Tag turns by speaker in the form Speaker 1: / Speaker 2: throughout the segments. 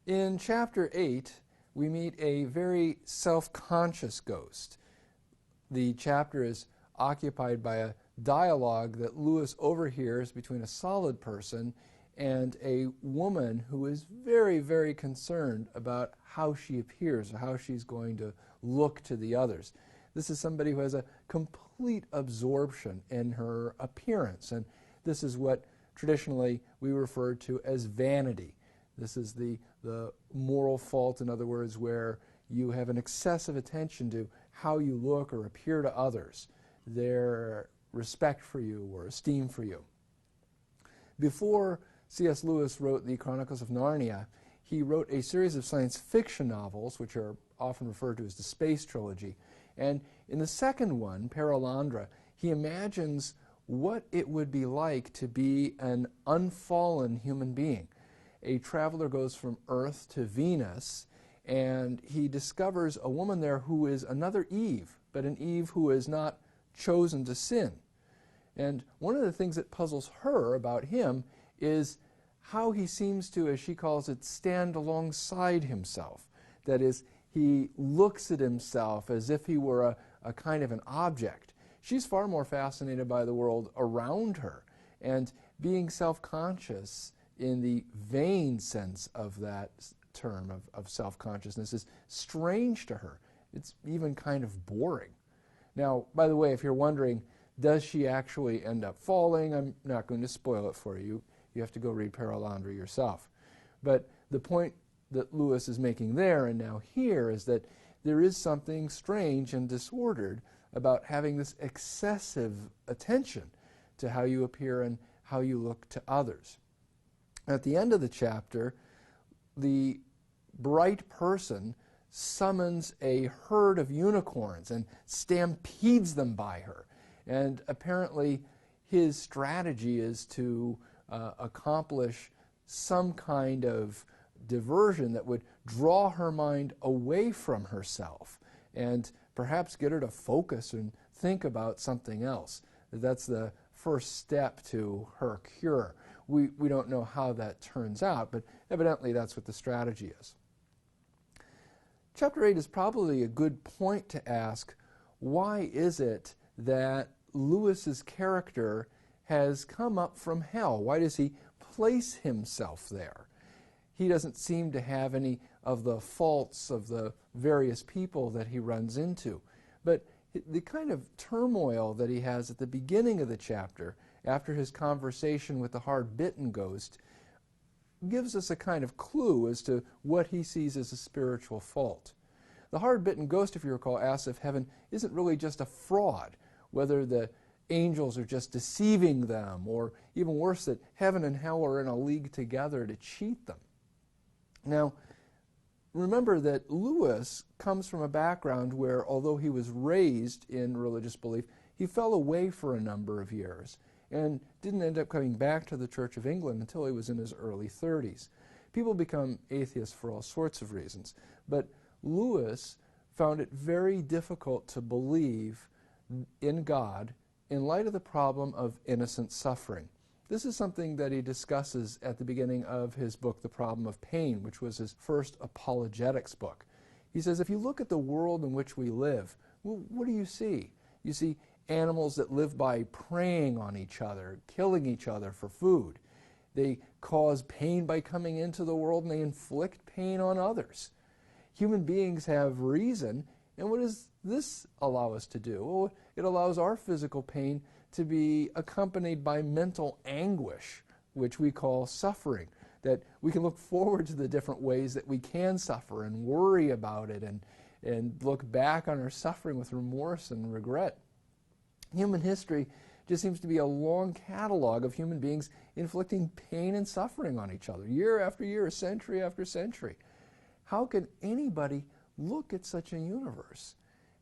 Speaker 1: In chapter 8, we meet a very self-conscious ghost. The chapter is occupied by a dialogue that Lewis overhears between a solid person and a woman who is very, very concerned about how she appears or how she's going to look to the others. This is somebody who has a complete absorption in her appearance, and this is what traditionally we refer to as vanity. This is the moral fault, in other words, where you have an excessive attention to how you look or appear to others, their respect for you or esteem for you. Before C.S. Lewis wrote the Chronicles of Narnia, he wrote a series of science fiction novels, which are often referred to as the Space Trilogy. And in the second one, Perelandra, he imagines what it would be like to be an unfallen human being. A traveler goes from Earth to Venus, and he discovers a woman there who is another Eve, but an Eve who is not chosen to sin. And one of the things that puzzles her about him is how he seems to, as she calls it, stand alongside himself. That is, he looks at himself as if he were a kind of an object. She's far more fascinated by the world around her, and being self-conscious in the vain sense of that term of self-consciousness is strange to her. It's even kind of boring. Now, by the way, if you're wondering, does she actually end up falling? I'm not going to spoil it for you. You have to go read Perelandra yourself. But the point that Lewis is making there and now here is that there is something strange and disordered about having this excessive attention to how you appear and how you look to others. At the end of the chapter, the bright person summons a herd of unicorns and stampedes them by her. And apparently his strategy is to accomplish some kind of diversion that would draw her mind away from herself and perhaps get her to focus and think about something else. That's the first step to her cure. We don't know how that turns out, but evidently that's what the strategy is. Chapter 8 is probably a good point to ask, why is it that Lewis's character has come up from hell? Why does he place himself there? He doesn't seem to have any of the faults of the various people that he runs into. But the kind of turmoil that he has at the beginning of the chapter, after his conversation with the hard-bitten ghost, gives us a kind of clue as to what he sees as a spiritual fault. The hard-bitten ghost, if you recall, asks if heaven isn't really just a fraud, whether the angels are just deceiving them, or even worse, that heaven and hell are in a league together to cheat them. Now, remember that Lewis comes from a background where, although he was raised in religious belief, he fell away for a number of years and didn't end up coming back to the Church of England until he was in his early 30s. People become atheists for all sorts of reasons, but Lewis found it very difficult to believe in God in light of the problem of innocent suffering. This is something that he discusses at the beginning of his book, The Problem of Pain, which was his first apologetics book. He says, if you look at the world in which we live, well, what do you see? You see animals that live by preying on each other, killing each other for food. They cause pain by coming into the world, and they inflict pain on others. Human beings have reason, and what does this allow us to do? Well, it allows our physical pain to be accompanied by mental anguish, which we call suffering, that we can look forward to the different ways that we can suffer and worry about it and look back on our suffering with remorse and regret. Human history just seems to be a long catalog of human beings inflicting pain and suffering on each other, year after year, century after century. How can anybody look at such a universe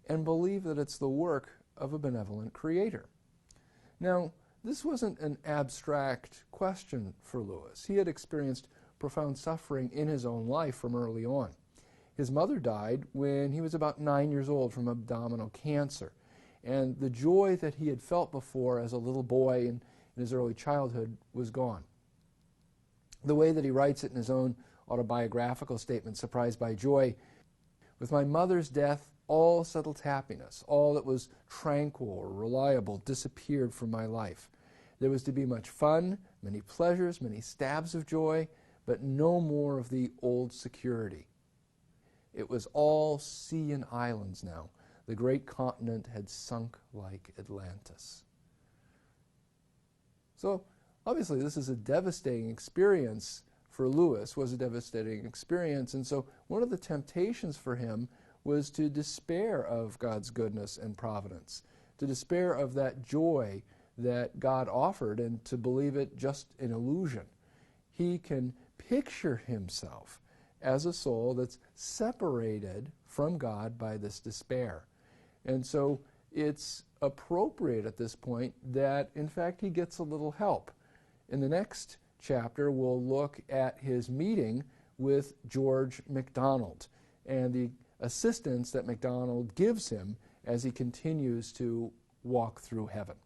Speaker 1: and believe that it's the work of a benevolent creator? Now, this wasn't an abstract question for Lewis. He had experienced profound suffering in his own life from early on. His mother died when he was about 9 years old from abdominal cancer. And the joy that he had felt before as a little boy in his early childhood was gone. The way that he writes it in his own autobiographical statement, Surprised by Joy. With my mother's death, all settled happiness, all that was tranquil or reliable, disappeared from my life. There was to be much fun, many pleasures, many stabs of joy, but no more of the old security. It was all sea and islands now. The great continent had sunk like Atlantis. So, obviously, this is a devastating experience for Lewis, was a devastating experience, and so one of the temptations for him was to despair of God's goodness and providence, to despair of that joy that God offered and to believe it just an illusion. He can picture himself as a soul that's separated from God by this despair. And so it's appropriate at this point that, in fact, he gets a little help. In the next chapter, we'll look at his meeting with George MacDonald and the assistance that MacDonald gives him as he continues to walk through heaven.